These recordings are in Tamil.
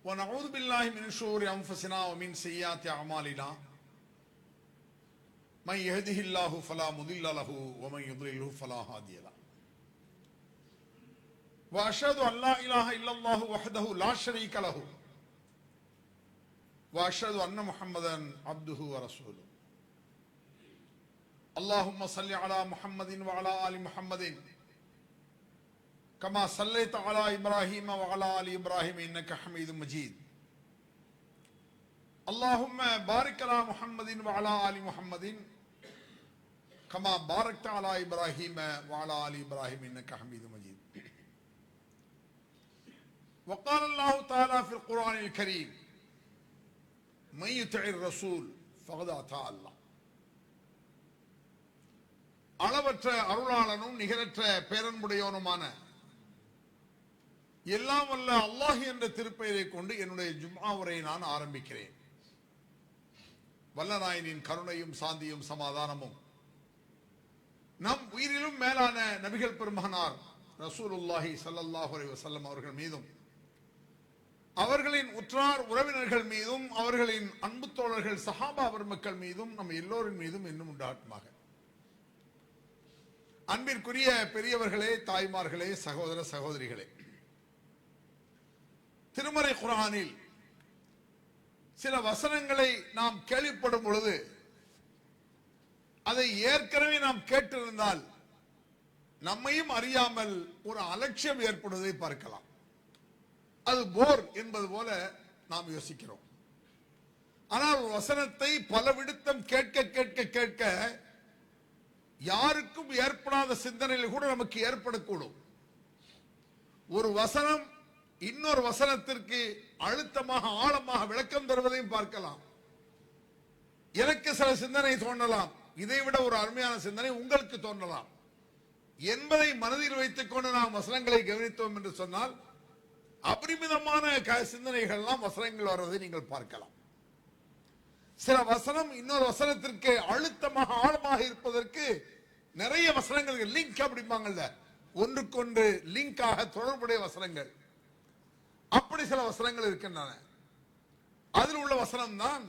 ونعوذ بالله من شرور أنفسنا ومن سيئات أعمالنا من يهده الله فلا مضل له ومن يضلله فلا هادي له وأشهد أن لا إله إلا الله وحده لا شريك له وأشهد أن محمدا عبده ورسوله اللهم صل على محمد وعلى آل محمد كما صليت على إبراهيم وعلى آل إبراهيم إنك حميد مجيد اللهم بارك على محمد وعلى آل محمد كما باركت على إبراهيم وعلى آل إبراهيم إنك حميد مجيد وقال الله تعالى في القرآن الكريم من يطع الرسول فقد أطاع الله அளவற்ற அருளாளனும் நிகரற்ற பேரன்புடையவனுமான எல்லாம் வல்ல அல்லாஹ் என்ற திருப்பெயரை கொண்டு என்னுடைய ஜும்ஆ உரையை நான் ஆரம்பிக்கிறேன். வல்லநாயனின் கருணையும் சாந்தியும் சமாதானமும் நம் உயிரிலும் மேலான நபிகள் பெருமகனார் ரசூலுல்லாஹி ஸல்லல்லாஹு அலைஹி வஸல்லம் அவர்கள் மீதும் அவர்களின் உற்றார் உறவினர்கள் மீதும் அவர்களின் அன்பு தோழர்கள் சஹாபா பெருமக்கள் மீதும் நம் எல்லோரின் மீதும் இன்னும் உண்டாகட்டுமாக. அன்பிற்குரிய பெரியவர்களே, தாய்மார்களே, சகோதர சகோதரிகளே, திருமறை குர்ஆனில் சில வசனங்களை நாம் கேள்விப்படும் பொழுது அதை ஏற்கனவே நாம் கேட்டிருந்தால் நம்மையும் அறியாமல் ஒரு அலட்சியம் ஏற்படுவதை பார்க்கலாம். அது போர் என்பது போல நாம் யோசிக்கிறோம். ஆனால் ஒரு வசனத்தை பல விடுத்தம் கேட்க கேட்க கேட்க யாருக்கும் ஏற்படாத சிந்தனையில் கூட நமக்கு ஏற்படக்கூடும். ஒரு வசனம் இன்னொரு வசனத்திற்கு அழுத்தமாக ஆழமாக விளக்கம் தருவதையும் பார்க்கலாம். எனக்கு சில சிந்தனை தோன்றலாம், இதைவிட ஒரு அருமையான சிந்தனை உங்களுக்கு தோன்றலாம் என்பதை மனதில் வைத்துக் கொண்டு நாம் வசனங்களை கவனித்தோம் என்று சொன்னால் அபரிமிதமான சிந்தனைகள் எல்லாம் வசனங்கள் வருவதை நீங்கள் பார்க்கலாம். சில வசனம் இன்னொரு வசனத்திற்கு அழுத்தமாக ஆழமாக இருப்பதற்கு நிறைய வசனங்கள் லிங்க் அப்படிம்பாங்கல்ல, ஒன்றுக்கொன்று லிங்காக தொடர்புடைய வசனங்கள், அப்படி சில வசனங்கள் இருக்கின்றன. அதில் உள்ள வசனம் தான்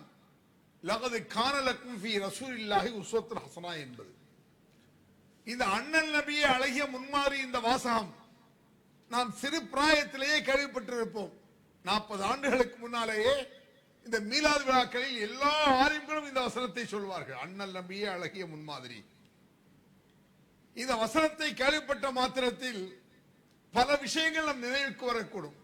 லகது கான லக்கும் ஃபீ ரசூலில்லாஹி உஸ்வத்துன் ஹஸனா என்பது. இந்த அண்ணல் நபியே அழகிய முன்மாறி இந்த வாசகம் நாம் சிறு பிராயத்திலேயே கேள்விப்பட்டிருப்போம். 40 ஆண்டுகளுக்கு முன்னாலேயே இந்த மீலாது விழாக்களில் எல்லா ஆலிம்களும் இந்த வசனத்தை சொல்வார்கள். அண்ணல் நபியே அழகிய முன்மாதிரி. இந்த வசனத்தை கேள்விப்பட்ட மாத்திரத்தில் பல விஷயங்கள் நம் நினைவுக்கு வரக்கூடும்.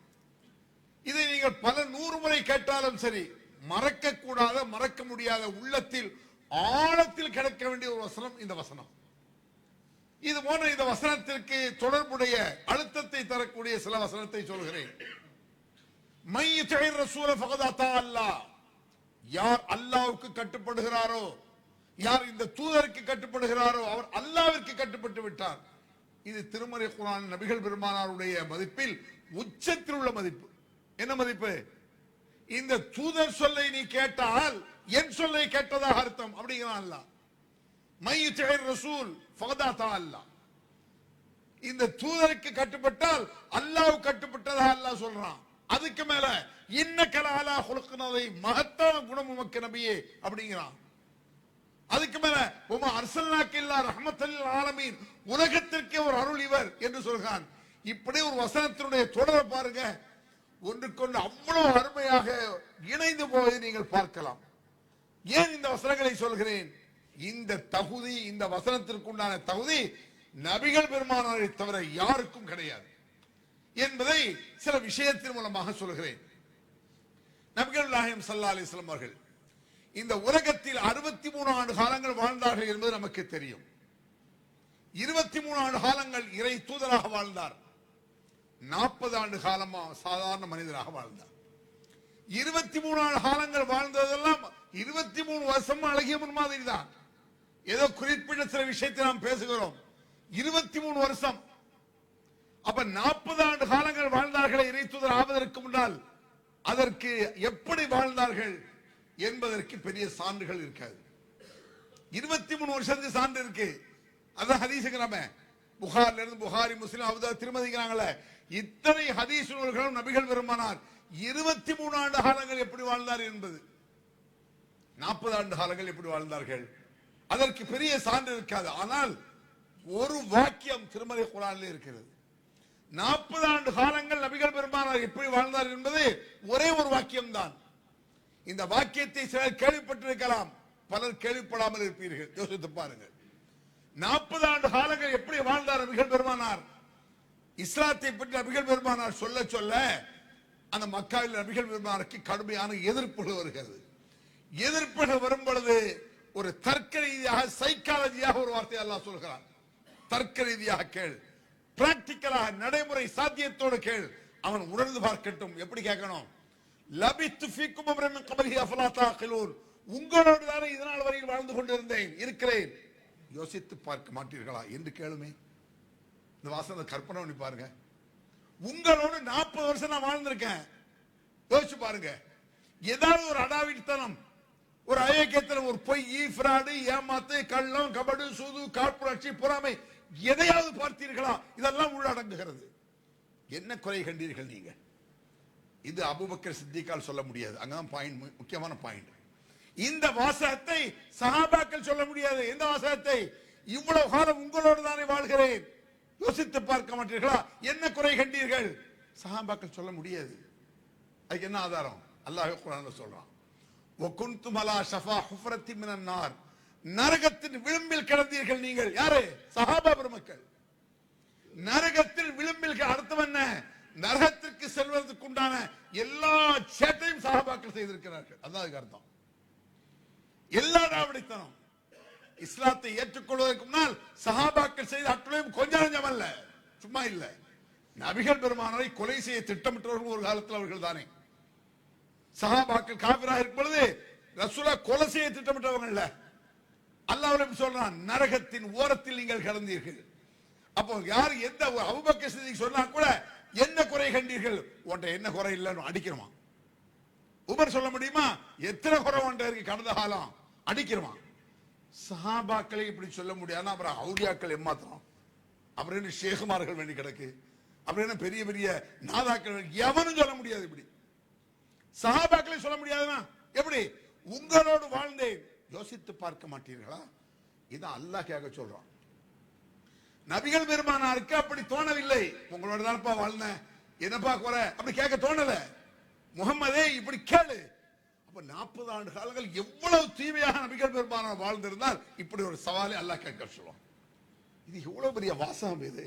இதை நீங்கள் பல 100 முறை கேட்டாலும் சரி மறக்க கூடாத, மறக்க முடியாத, உள்ளத்தில் ஆழத்தில் கிடக்க வேண்டிய ஒரு வசனம் இந்த வசனம். இது போன்ற இந்த வசனத்திற்கு தொடர்புடைய அழுத்தத்தை தரக்கூடிய சில வசனத்தை சொல்கிறேன். யார் அல்லாஹ்வுக்கு கட்டுப்படுகிறாரோ, யார் இந்த தூதருக்கு கட்டுப்படுகிறாரோ அவர் அல்லாஹ்விற்கு கட்டுப்பட்டு விட்டார். இது திருமறை குர்ஆன் நபிகள் பெருமானாருடைய மதிப்பில் உச்சத்தில் உள்ள மதிப்பு. என்ன மதிப்பு? இந்த தூதர் சொல்லை நீ கேட்டால் என் சொல்லை கேட்டதாக அர்த்தம் அப்படிங்கிறான் அல்லாஹ். மையுத்திர் ரசூல் ஃபகத் அத்தா அல்லாஹ். இந்த தூதருக்கு கட்டுப்பட்டால் அல்லாஹ் கட்டுப்பட்டதாக அல்லாஹ் சொல்றான். அதுக்கு மேல இன்னக லஅலா குலுகின் அதீம், மகத்தான குணம் உமக்கு நபியே அப்படிங்கிறான். அதுக்கு மேல உமா அர்சல்னாக இல்லா ரஹ்மத்தல் லில் ஆலமீன், உலகத்திற்கே ஒரு அருள் இவர் என்று சொல்கிறான். இப்படி ஒரு வசனத்தினுடைய தொடரை பாருங்க, ஒன்றுக்கொண்டு அவ்வளவு அருமையாக இணைந்து போவதை நீங்கள் பார்க்கலாம். ஏன் இந்த வசனங்களை சொல்கிறேன்? இந்த தகுதி, இந்த வசனத்திற்குண்டான தகுதி நபிகள் பெருமானாரை தவிர யாருக்கும் கிடையாது என்பதை சில விஷயத்தின் மூலமாக சொல்கிறேன். நபிகள் நாயகம் ஸல்லல்லாஹு அலைஹி வஸல்லம் அவர்கள் இந்த உலகத்தில் 63 ஆண்டு காலங்கள் வாழ்ந்தார்கள் என்பது நமக்கு தெரியும். 23 ஆண்டு காலங்கள் இறை தூதராக வாழ்ந்தார். 40 ஆண்டு காலமா சாதாரண மனிதராக வாழ்ந்தார். 23 ஆண்டு காலங்கள் வாழ்ந்ததெல்லாம் 23 வருஷம் அழகிய முன்மாதிரி தான். ஏதோ குறிப்பிட்ட சில விஷயத்தை நாம் பேசுகிறோம். 23 வருஷம். அப்ப 40 ஆண்டு காலங்கள் வாழ்ந்தார்கள் இறை தூதர் ஆவதற்கு முன்னால். அதற்கு எப்படி வாழ்ந்தார்கள் என்பதற்கு பெரிய சான்றுகள் இருக்காது. 23 வருஷத்துக்கு சான்று இருக்கு. அதான் ஹதீஸ்ங்கிறமே. புகாரில இருந்து புகாரி, முஸ்லிம், அபூ தாவூத், திருமதிங்கிறாங்களே, இத்தனை ஹதீஸ் நூல்களும் நபிகள் பெருமானார் 23 ஆண்டு காலங்கள் எப்படி வாழ்ந்தார் என்பது. 40 ஆண்டு காலங்கள் எப்படி வாழ்ந்தார்கள் அதற்கு பெரிய சான்று இருக்காது. ஆனால் ஒரு வாக்கியம் திருமறை குர்ஆனில் இருக்கிறது. 40 ஆண்டு காலங்கள் நபிகள் பெருமானார் எப்படி வாழ்ந்தார் என்பது ஒரே ஒரு வாக்கியம் தான். இந்த வாக்கியத்தை சிலர் கேள்விப்பட்டிருக்கலாம், பலர் கேள்விப்படாமல் இருப்பீர்கள். யோசித்து பாருங்கள். 40 ஆண்டு காலங்கள் எப்படி வாழ்ந்தார் நபிகள் பெருமானார்? இஸ்லாத்தை பற்றி நபிகள் பெருமானார் சொல்ல சொல்ல அந்த மக்காவில் நபிகள் பெருமானாருக்கு கடுமையான எதிர்ப்புகள் வருகிறது. எதிர்ப்புகள் வரும் பொழுது ஒரு தர்க்க ரீதியாக, சைக்காலஜியாக ஒரு வார்த்தை அல்லாஹ் சொல்கிறார். தர்க்க ரீதியாக கேள், பிராக்டிக்கலாக நடைமுறை சாத்தியத்தோடு கேள், அவன் உணர்ந்து பார்க்கட்டும். எப்படி கேட்கணும்? லபித்து ஃபீக்கும் அம்ரன் மின் கப்லிஹி அஃபலா தஅகிலூன், உங்களோடு தானே இதனால் வரையில் வாழ்ந்து கொண்டிருந்தேன், இருக்கிறேன், யோசித்து பார்க்க மாட்டீர்களா என்று கேளுமே. இந்த வாசனை கற்பனை பண்ணி பாருங்க. உங்களோடு 40 வருஷம் நான் வாழ்ந்திருக்கேன், யோசிச்சு பாருங்க. ஏதாவது ஒரு அடாவித்தனம், ஒரு அயோக்கியத்தனம், ஒரு பொய், ஃப்ராடு, ஏமாத்து, கள்ளம், கபடு, சூது, காழ்ப்புணர்ச்சி, பொறாமை, எதையாவது பார்த்தீர்களா? இதெல்லாம் உள்ளடங்குகிறது. என்ன குறை கண்டீர்கள் நீங்க? இது அபூபக்கர் சித்திக்கால் சொல்ல முடியாது. அங்கதான் பாயிண்ட், முக்கியமான பாயிண்ட். இந்த வாசகத்தை சஹாபாக்கள் சொல்ல முடியாது. எந்த வாசகத்தை? இவ்வளவு காலம் உங்களோடு தானே வாழ்கிறேன், யோசித்து பார்க்க மாட்டீர்களா? என்ன குறை கண்டீர்கள்? சஹாபாக்கள் சொல்ல முடியாது. அதுக்கு என்ன ஆதாரம்? அல்லாஹ் குர்ஆன்ல சொல்றான், வகுன்தும் அலா ஷஃபா ஹுஃப்ரத்தின் மினன் நார், நரகத்தின் விளிம்பில் கிடந்தீர்கள் நீங்கள். யாரு? சஹாபா பெருமக்கள். நரகத்தில் விளிம்பில். அர்த்தம் என்ன? நரகத்திற்கு செல்வதற்கு உண்டான எல்லா சேட்டையும் சஹாபாக்கள் செய்திருக்கிறார்கள். அதான் அதுக்கு அர்த்தம். எல்லா ராவடித்தனம். இஸ்லாத்தை ஏற்றுக்கொள்வதற்கு முன்னால் சஹாபாக்கள் செய்த அட்டுளையும் கொஞ்சம் கொஞ்சம் அல்ல, சும்மா இல்ல. நபிகள் பெருமானாரை கொலை செய்ய திட்டமிட்டவர்கள் ஒரு காலத்தில் அவர்கள் தானே. சஹாபாக்கள் காபிராக இருக்கும் பொழுது ரசூலா கொலை செய்ய திட்டமிட்டவர்கள். அல்லாஹ் சொல்றான், நரகத்தின் ஓரத்தில் நீங்கள் கிடந்தீர்கள். அப்போ யார் எந்த அபூபக்கர் சித்திக் சொன்னா கூட என்ன குறை கண்டீர்கள்? உன்ட என்ன குறை இல்லைன்னு அடிக்கிறோமா? உமர் சொல்ல முடியுமா? எத்தனை குறை ஒன்றை இருக்கு கடந்த காலம், அடிக்கிறோமா? சஹாபாக்களை இப்படி சொல்ல முடியாது. அப்புறம் அவுலியாக்கள் ஏமாத்திரம், அப்புறம் என்ன ஷேகுமார்கள் வேண்டி கிடக்கு, அப்புறம் என்ன பெரிய பெரிய நாதாக்கள், எவனும் சொல்ல முடியாது. இப்படி சஹாபாக்களை சொல்ல முடியாதுன்னா எப்படி? உங்களோடு வாழ்ந்தேன், யோசித்து பார்க்க மாட்டீர்களா? இதான் அல்லாஹ் கேட்க சொல்றான். நபிகள் பெருமானாருக்கு அப்படி தோணவில்லை. உங்களோட தான்ப்பா வாழ்ந்தேன், என்னப்பா குறை அப்படி கேட்க தோணல. முகம்மதே இப்படி கேளு. அப்ப 40 ஆண்டு காலங்கள் எவ்வளவு தீமையாக நபிகள் பெருமானார் வாழ்ந்திருந்தால் இப்படி ஒரு சவாலை அல்லாஹ் கேட்க சொல்லுவான். இது எவ்வளவு பெரிய வாசகம்! இது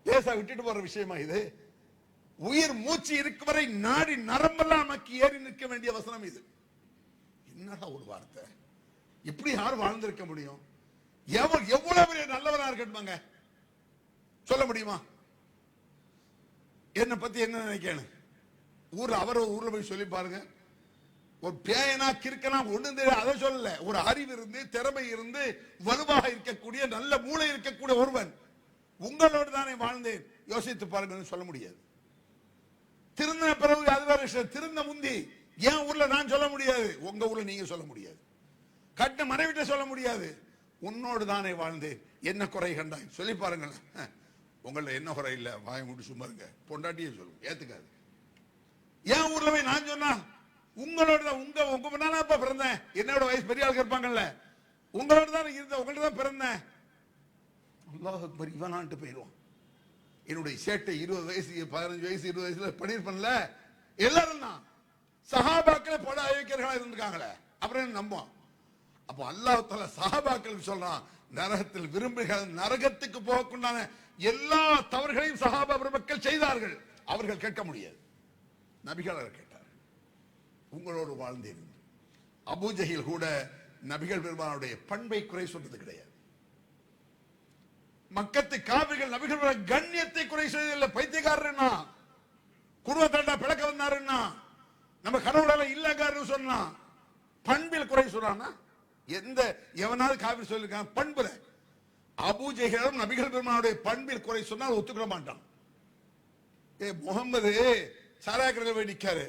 லேசா விட்டுட்டு போற விஷயமா? இது உயிர் மூச்சு இருக்கும் வரை நாடி நரம்பெல்லாம் நமக்கு ஏறி நிற்க வேண்டிய வசனம் இது. என்னடா ஒரு வார்த்தை! இப்படி யார் வாழ்ந்திருக்க முடியும்? எவ்வளவு பெரிய நல்லவரா இருக்கட்டுமாங்க, சொல்ல முடியுமா? என்ன பத்தி என்ன நினைக்கணும்? ஊர்ல அவர ஊர்ல போய் சொல்லி பாருங்க. ஒரு பேயனா கிறுக்கனா ஒண்ணு தெரியாது, அதை சொல்லல. ஒரு அறிவு இருந்து, திறமை இருந்து, வலுவாக இருக்கக்கூடிய, நல்ல மூளை இருக்கக்கூடிய ஒருவன் உங்களோடு தானே வாழ்ந்தேன், யோசித்து பாருங்க, சொல்ல முடியாது. திருந்த பிறகு அது வேற விஷயம். திருந்த முந்தி ஏன் ஊர்ல நான் சொல்ல முடியாது, உங்க ஊர்ல நீங்க சொல்ல முடியாது. கட்ட மனைவிட்ட சொல்ல முடியாது. உன்னோடு தானே வாழ்ந்தேன், என்ன குறை கண்டாய் சொல்லி பாருங்களேன். உங்கள என்ன குறை இல்ல, வாய மூடி சும்மா இருங்க, பொண்டாட்டியே சொல்லுங்க, ஏத்துக்காது. ஏன் ஊர்ல போய் நான் சொன்னா உங்களோட தான், உங்க முன்னாப்பா பிறந்தேன், என்னோட வயசு பெரிய ஆளுக்கு இருப்பாங்கல்ல, உங்களோட தான் இருந்த, உங்கள்ட்ட தான் பிறந்தேன். அல்லாஹ் அக்பர், இவனான்ட்டு போயிடுவான். என்னுடைய சேட்டை 20 வயசு 15 வயசு 20 வயசுல பண்ணிருப்பேன்ல, எல்லாரும் தான் சஹாபாக்களை பல அயோக்கியர்களா இருந்திருக்காங்களே, அப்புறம் நம்புவான். அப்போ அல்லாஹ் தஆலா சஹாபாக்களுக்கு சொல்றான், நரகத்தில் விரும்புகிற நரகத்துக்கு போகக்குண்டான எல்லா தவறுகளையும் சஹாபா பெருமக்கள் செய்தார்கள். அவர்கள் கேட்க முடியாது, நபிகள் கேட்டார், உங்களோடு வாழ்ந்தேன். அபூஜஹில் கூட நபிகள் பெருமானுடைய பண்பை குறை சொல்றது கிடையாது. மக்கத்து காவிர்கள் நபிகள் கண்ணியத்தை குறை செய்யல. பைத்தியக்காரன்னா, குடும்பத்தாண்டா பிளக்க வந்தாருன்னா, நம்ம கடவுளால இல்லக்காரன்னு சொன்னா, பண்பில் குறை சொல்றான்னா எந்த எவனாவது காவிரி சொல்லிருக்கான் பண்புல? அபூஜஹிலும் நபிகள் பெருமானுடைய பண்பில் குறை சொன்னால் ஒத்துக்கிற மாட்டான். முகமது சாராக்கிரக போய் நிக்காரு,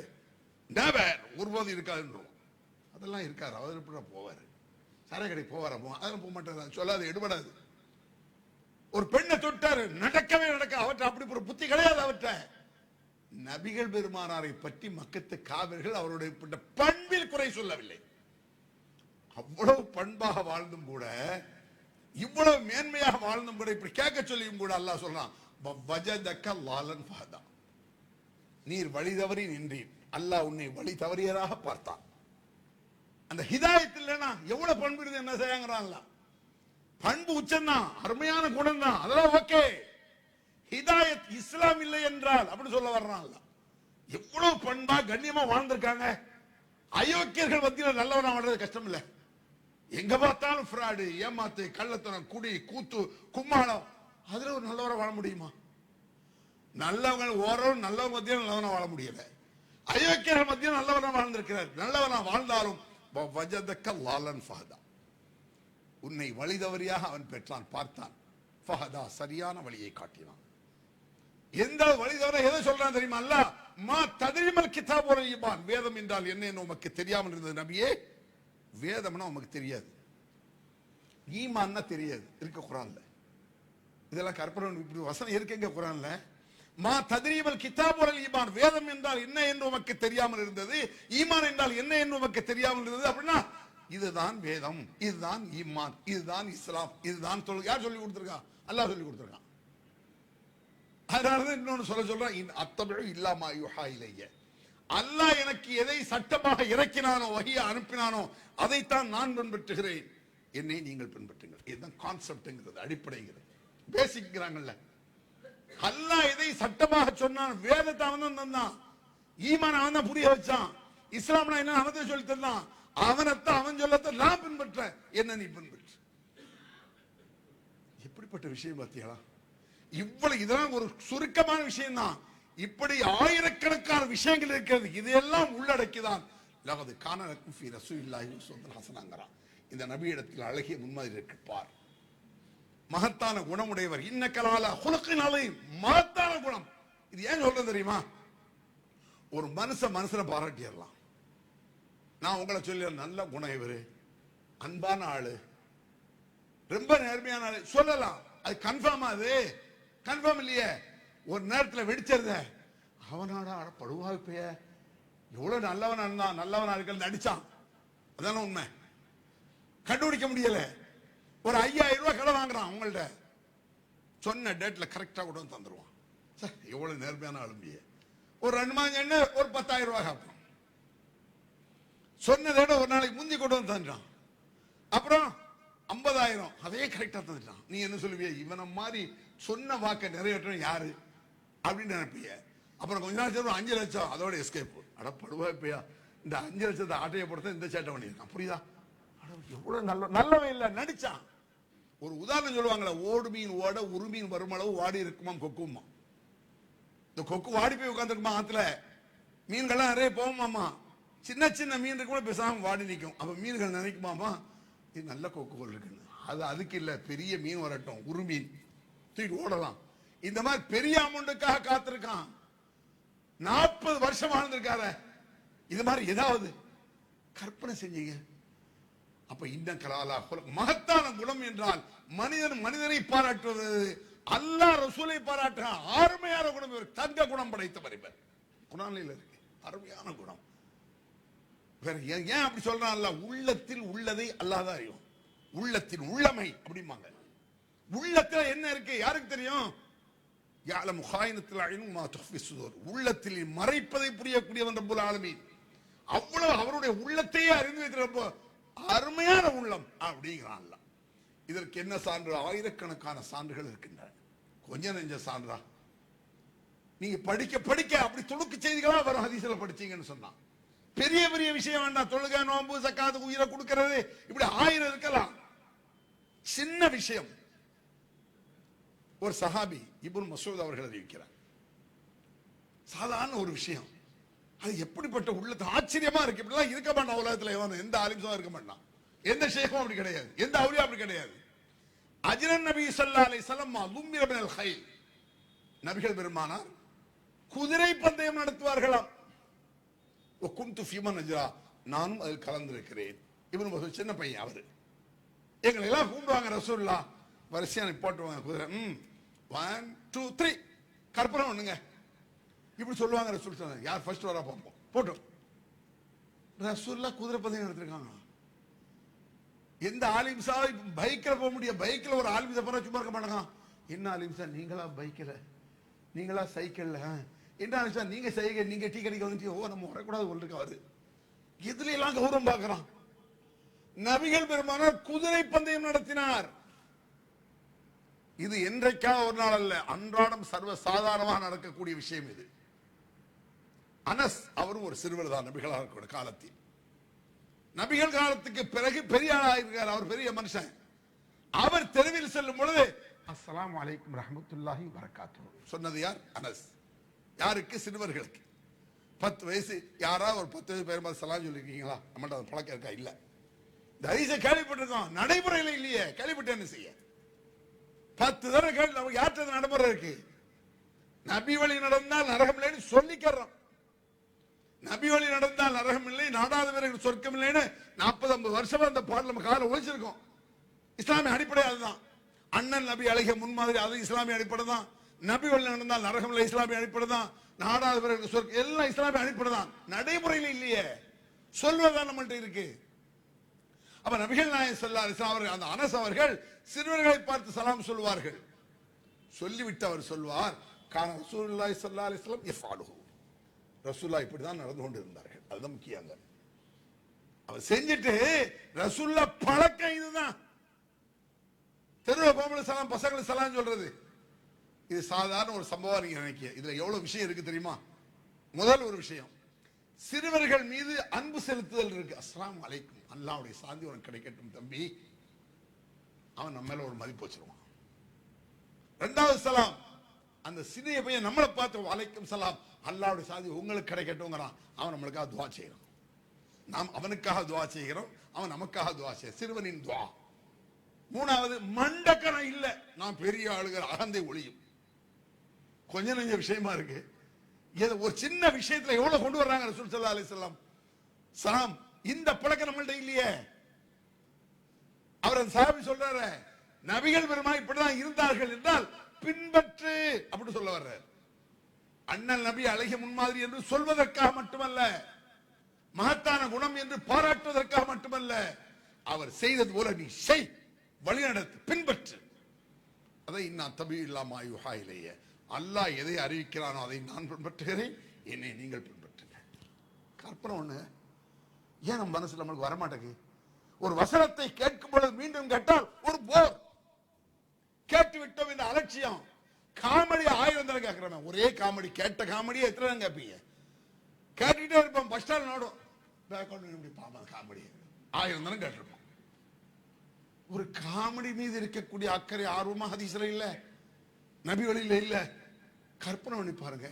ஒருபோது இருக்காதுன்றோம். அதெல்லாம் இருக்காரு, அவர் எப்படி போவாரு? சாராய கடைக்கு போவாரா? அதெல்லாம் போக மாட்டாரு, சொல்லாது, எடுபடாது. ஒரு பெண்ணை தொட்டாரு, நடக்கவே நடக்க, அவற்றை அப்படி ஒரு புத்தி கிடையாது அவற்றை. நபிகள் பெருமானாரை பற்றி மக்கத்து காவிர்கள் அவருடைய பண்பில் குறை சொல்லவில்லை. அவ்வளவு பண்பாக வாழ்ந்தும் கூட, இவ்வளவு மேன்மையாக வாழ்ந்தும் கூட, இப்படி கேட்க சொல்லியும் கூட அல்லாஹ் சொல்றான், நீர் வழி தவறி நின்றீர், அல்லாஹ் உன்னை வழி தவறியதாக பார்த்தான். அந்த ஹிதாயத் இல்லைன்னா எவ்வளவு பண்பு இருந்து என்ன செய்யாங்கிறான். பண்பு உச்சம்தான், அருமையான குணம் தான், அதெல்லாம் ஓகே. ஹிதாயத் இஸ்லாம் இல்லை என்றால் அப்படி சொல்ல வர்றான். எவ்வளவு பண்பா கண்ணியமா வாழ்ந்திருக்காங்க. அயோக்கியர்கள் மத்தியில் நல்லவனா வாழ்றது கஷ்டம் இல்ல. எங்க பார்த்தாலும் ஃப்ராடு, ஏமாத்து, கள்ளத்தனம், குடி, கூத்து, கும்மாளம், அதுல ஒரு நல்லவரை வாழ முடியுமா? நல்லவங்க ஓரளவு நல்லவங்க மத்தியில் நல்லவனா வாழ முடியல. அயோக்கியர்கள் மத்தியில் நல்லவனா வாழ்ந்திருக்கிறார். நல்லவனா வாழ்ந்தாலும் உன்னை வழி தவறியாக அவன் பெற்றான், பார்த்தான். ஃபஹதா, சரியான வழியை காட்டினான். எந்த வழி தவற எதை சொல்றான் தெரியுமா? அல்லாஹ் மா தத்ரீமல் கிதாபுல் ஈமான், வேதம் என்றால் என்ன என்று உமக்கு தெரியாமல் இருந்தது நபியே. வேதம்னா உமக்கு தெரியாது, ஈமான்னா தெரியாது, இருக்க குர்ஆன்ல. இதெல்லாம் கற்பனை, இப்படி வசனம் இருக்குங்க குர்ஆன்ல. மா தத்ரீமல் கிதாபுல் ஈமான், வேதம் என்றால் என்ன என்று உமக்கு தெரியாமல் இருந்தது, ஈமான் என்றால் என்ன என்று உமக்கு தெரியாமல் இருந்தது. அப்படின்னா இதுதான் வேதம், இதுதான் ஈமான், இதுதான் இஸ்லாம், இதுதான் தொழுகை. யார் சொல்லி கொடுத்திருக்கா? அல்லாஹ் சொல்லி கொடுத்திருக்கான். அதனால இன்னொன்னு சொல்றான், அத்தபிஉ இல்லா மா யூஹா இலைய, அல்லாஹ் எனக்கு எதை சட்டமாக இறக்கினானோ, வஹியை அனுப்பினானோ, அதைத்தான் நான் பின்பற்றுகிறேன், என்னை நீங்கள் பின்பற்றுங்கள். இதுதான் கான்செப்ட்ங்கிறது, அடிப்படைங்கிறது, பேசிக்கிறாங்கல்ல. அல்லாஹ் எதை சட்டமாக சொன்னான், வேதத்தை அவன் தான் தந்தான், ஈமான் அவன் தான் புரிய வச்சான், இஸ்லாம்னா என்ன அவன் தான் சொல்லி தந்தான், அவனைத்தான் அவன் சொல்லத்தை நான் பின்பற்ற, என்ன நீ பின்பற்று. எப்படிப்பட்ட விஷயம் பார்த்தீங்களா? இவ்வளவு, இதெல்லாம் ஒரு சுருக்கமான விஷயம் தான். இப்படி ஆயிரக்கணக்கான விஷயங்கள் இருக்கிறது. இதையெல்லாம் உள்ளடக்கிதான் லகது கான லக்கும் ஃபீ ரசூலில்லாஹி உஸ்வத்துன் ஹஸனஹ். இந்த நபியிடத்தில் அழகிய முன்மாதிரி இருக்கு பார். மகத்தான குணமுடையவர், இன்னக லஅலா குலுகின் அலீம், மகத்தான குணம். இது ஏன் சொல்றது தெரியுமா? ஒரு மனுஷனை பாராட்டிடலாம். நான் உங்களை சொல்லி நல்ல குணம், இவரு அன்பான ஆளு, ரொம்ப நேர்மையான ஆளு சொல்லலாம். அது கன்ஃபார்ம், அது கன்ஃபார்ம் இல்லையே. ஒரு நேரத்தில் வெடிச்சத அவனாடா படுவா இப்ப எவ்வளவு நல்லவனா இருந்தான், நல்லவனா இருக்கிறது நடிச்சான், அதான உண்மை. கண்டுபிடிக்க முடியல. ஒரு 5000 ரூபாய் கடை வாங்குறான் உங்கள்ட்ட, சொன்ன டேட்ல கரெக்டா கூட தந்துருவான். எவ்வளவு நேர்மையான ஆளுமைய. ஒரு 2 மாதம் என்ன, ஒரு 10,000 ரூபாய் காப்பான். சொன்னதோட ஒரு நாளைக்கு முந்தி கொண்டு வந்து தந்துட்டான். அப்புறம் 50,000 அதே கரெக்டா தந்துட்டான். நீ என்ன சொல்லுவிய? இவனை மாதிரி சொன்ன வாக்க நிறைவேற்ற யாரு அப்படின்னு நினைப்பிய. அப்புறம் கொஞ்ச நாள் சேர்ந்து 5 லட்சம் அதோட எஸ்கேப். அடப்படுவா இப்பயா, இந்த 5 லட்சத்தை ஆட்டையை பொறுத்த இந்த சேட்டை பண்ணியிருக்கான். புரியுதா? எவ்வளவு நல்லவன் இல்ல, நடிச்சான். ஒரு உதாரணம் சொல்லுவாங்களே, ஓடு மீன் ஓட ஒரு மீன் வருமளவு வாடி இருக்குமாம் கொக்குமா. இந்த கொக்கு வாடி போய் உட்காந்துருக்குமா ஆத்துல, மீன்கள்லாம் நிறைய போகுமாமா. சின்ன சின்ன மீன் இருக்கும், பேசாம வாடி நிற்கும். அப்ப மீன்கள் நினைக்குமாமா, இது நல்ல கொக்குகள் இருக்குன்னு. அது அதுக்கு இல்ல, பெரிய மீன் வரட்டும், ஒரு மீன் தூக்கி ஓடலாம். இந்த மாதிரி பெரிய அமௌண்ட்டுக்காக காத்திருக்கான். 40 வருஷம் வாழ்ந்திருக்கார. இது மாதிரி ஏதாவது கற்பனை செஞ்சீங்க. அப்ப இந்த கலாலா மகத்தான குணம் என்றால் மனிதனை பாராட்டுவது, அல்லாஹ் ரசூலை பாராட்ட அருமையான குணம். இவர் தங்க குணம் படைத்தவர். இவர் குர்ஆனில் இருக்கு, அருமையான குணம். வேற ஏன் அப்படி சொல்றான்? அல்லாஹ் உள்ளத்தில் உள்ளதை அல்லாஹ் தான் அறியும். உள்ளத்தின் உள்ளமை அப்படிம்பாங்க. உள்ளத்தில் என்ன இருக்கு யாருக்கு தெரியும்? யஅலமு ஹாயினத்துல் அய்ன் மா துஃபி ஸுதூர். உள்ளத்தில் மறைப்பதை புரியக்கூடியவன் ரப்புல் ஆலமீன். அவ்வளவு அவருடைய உள்ளத்தையே அறிந்து வைத்திருப்ப அருமையான உள்ளம் அப்படிங்கிறான் அல்லாஹ். இதற்கு என்ன சான்று? ஆயிரக்கணக்கான சான்றுகள் இருக்கின்றன. கொஞ்சம் நெஞ்ச சான்றா? நீங்க படிக்க படிக்க அப்படி துணுக்கு செய்திகளா வரும். ஹதீஸ்ல படிச்சீங்கன்னு சொன்னா பெரிய பெரிய விஷயம் வேண்டாம். தொழுகை, நோன்பு, ஜக்காத், உயிரை கொடுக்கிறது, இப்படி 1000 இருக்கலாம். சின்ன விஷயம். ஒரு சஹாபி இப்னு மஸ்ஊத் அவர்கள் அறிவிக்கிறார். சாதாரண ஒரு விஷயம், அது எப்படிப்பட்ட உள்ளது ஆச்சரியமா இருக்கு. இப்படிலாம் இருக்க மாட்டான் உலகத்துல. எந்த ஆலிம்ஸும் இருக்க மாட்டான், எந்த ஷேக்கும் அப்படி கிடையாது, எந்த அவுலியா அப்படி கிடையாது. அஜ்ரன் நபி ஸல்லல்லாஹு அலைஹி வஸல்லம் லும்மிர மினல் கைல், நபிகள் பெருமானார் குதிரை பந்தயம் நடத்துவார்களாம். குந்து ஃபீமன் அஜ்ரா, நானும் அதில் கலந்திருக்கிறேன். இப்னு மஸ்ஊத் சின்ன பையன், அவரு எங்களை எல்லாம் கூப்பிடுவாங்க. ரசூலுல்லாஹ் வரிசையா போட்டுவாங்க குதிரை. 1 2 3 கற்பனை பண்ணுங்க. இப்படி சொல்லுவாங்க ரசூல் ஸல்லல்லாஹு யார் ஃபர்ஸ்ட் வரா பார்ப்போம் போட்டோம். ரசூலுல்லாஹ் குதிரை பந்தயம் நடத்திருக்காங்க. எந்த ஆலிம் சாஹிப் பைக்ல போக முடியும்? பைக்ல ஒரு ஆலிம் சாஹிப் சும்மா இருக்க மாட்டாங்க. என்ன ஆலிம் சார் நீங்களா பைக்ல, நீங்களா சைக்கிள்ல, என்ன ஆலிம் சார் நீங்க சைக்கிள், நீங்க டீ கடைக்கு வந்துட்டு ஓ நம்ம வரக்கூடாது ஒன்றுக்காரு. எதுல எல்லாம் கௌரவம் பார்க்கிறான். நபிகள் பெருமானார் குதிரை பந்தயம் நடத்தினார். இது என்றைக்கா ஒரு நாள் அல்ல, அன்றாடம் சர்வ சாதாரணமாக நடக்கக்கூடிய விஷயம் இது. அனஸ் அவரும் ஒரு சிறுவர் தான் நபிகளார் காலத்தில். நபிகள் காலத்துக்கு பிறகு பெரிய ஆளாயிருக்கார். அவர் பெரிய மனுஷன். அவர் தெருவில் செல்லும் பொழுது அஸ்ஸலாமு அலைக்கும் ரஹ்மத்துல்லாஹி வபரகாத்துஹு சொன்னது யார்? அனஸ். யாருக்கு? சிறுவர்களுக்கு. 10 வயசு யாராவது ஒரு 10 வயசு பேர் சலாம் சொல்லிருக்கீங்களா? நம்மள்ட்ட அது பழக்கம் இருக்கா? இல்ல. தரிச கேள்விப்பட்டிருக்கோம், நடைமுறையில் இல்லையே. கேள்விப்பட்டு என்ன செய்ய? 10 தடவை கேள்வி. நமக்கு யார்கிட்ட நடைமுறை இருக்கு? நபி வழி நடந்தால் நரகம் இல்லைன்னு சொல்லிக்கிறோம். நபி வழி நடந்தால் நரகம் இல்லை, நாடாதவர்கள் சொர்க்கம் இல்லைன்னு 40-50 வருஷமா அந்த பாடல் நம்ம கால ஒழிச்சிருக்கோம். இஸ்லாமிய அடிப்படை அதுதான். அண்ணன் நபி அழகிய முன்மாதிரி, அது இஸ்லாமிய அடிப்படை தான். நபி வழி நடந்தால் நரகம் இல்லை, இஸ்லாமிய அடிப்படை தான். நாடாதவர்கள் சொர்க்கம் எல்லாம் இஸ்லாமிய அடிப்படை தான். நடைமுறையில் இல்லையே, சொல்வதான் நம்மள்ட்ட இருக்கு. அப்ப நபிகள் நாயகம் ஸல்லல்லாஹு அலைஹி வஸல்லம் அவர்கள், அந்த அனஸ் அவர்கள் சிறுவர்களை பார்த்து சலாம் சொல்வார்கள். சொல்லிவிட்டு அவர் சொல்வார், கான ரசூலுல்லாஹி ஸல்லல்லாஹு அலைஹி வஸல்லம் யஃஅலுஹு, ரசூலுல்லாஹ் இப்படிதான் நடந்து கொண்டு இருந்தார்கள். அதுதான் முக்கியம். அவர் செஞ்சுட்டு ரசூலுல்லாஹ் பழக்கம் இதுதான். தெருவில் போகும்போது சலாம், பசங்களுக்கு சலாம் சொல்றது இது சாதாரண ஒரு சம்பவம். நீங்க நினைக்க இதுல எவ்வளவு விஷயம் இருக்கு தெரியுமா? முதல் ஒரு விஷயம், சிறுவர்கள் மீது அன்பு செலுத்துதல் இருக்கு. அஸ்ஸலாமு அலைக்கும், அல்லாஹ்வுடைய சாந்தி உனக்கு கிடைக்கட்டும் தம்பி. அவன் நம்ம மேல ஒரு மதிப்பு வச்சிருவான். இரண்டாவது சலாம், அந்த சிறிய பையன் நம்மளை பார்த்து வலைக்கும் சலாம், அல்லாஹ்வுடைய சாந்தி உங்களுக்கு கிடைக்கட்டும்ங்கறான். அவன் நம்மளுக்காக துஆ செய்யறான். நாம் அவனுக்காக துஆ செய்கிறோம், அவன் நமக்காக துஆ செய்ய. சிறுவனின் துஆ. மூணாவது, மண்டக்கணம் இல்ல, நான் பெரிய ஆளுகிற அகந்தை ஒளியும். கொஞ்ச நெஞ்ச விஷயமா இருக்கு. ஒரு சின்ன விஷயத்துல எவ்வளவு கொண்டு வர்றாங்க ரசூல் ஸல்லல்லாஹு அலைஹி வஸல்லம். சலாம், இந்த பழக்கம் நம்மள்ட்ட இல்லையே. அவர் அந்த சஹாபி சொல்றாரு, நபிகள் பெருமாள் இப்படிதான் இருந்தார்கள் என்றால் பின்பற்று அப்படி சொல்ல வர்றார். அண்ணல் நபி அழகிய முன்மாதிரி என்று சொல்வதற்காக மட்டுமல்ல, மகத்தான குணம் என்று பாராட்டுவதற்காக மட்டுமல்ல, அவர் செய்தது போல நீ செய், வழிநடத்து, பின்பற்று. அதை நான் தபி இல்லாம யுஹாயிலேயே, அல்லாஹ் எதை அறிவிக்கிறானோ அதை நான் பின்பற்றுகிறேன், என்னை நீங்கள் பின்பற்றுங்க. கற்பனை ஒண்ணு ஏன் நம்ம மனசுல நம்மளுக்கு வரமாட்டேங்குது? ஒரு வசனத்தை கேட்கும் பொழுது மீண்டும் கேட்டால் ஒரு போர், கேட்டு விட்டோம் இந்த அலட்சியம். காமெடி 1000 தடவை கேட்கிறேன். ஒரே காமெடி, கேட்ட காமெடியை எத்தனை தடவை கேட்பீங்க? கேட்டுக்கிட்டே இருப்போம். பஸ் ஸ்டாண்ட் நோடும் பேக்ரவுண்ட் பாப்பா காமெடி 1000 தடவை கேட்டிருப்போம். ஒரு காமெடி மீது இருக்கக்கூடிய அக்கறை ஆர்வமா ஹதீஸ்ல இல்ல, நபி வழியில இல்ல. கற்பனை பண்ணி பாருங்க.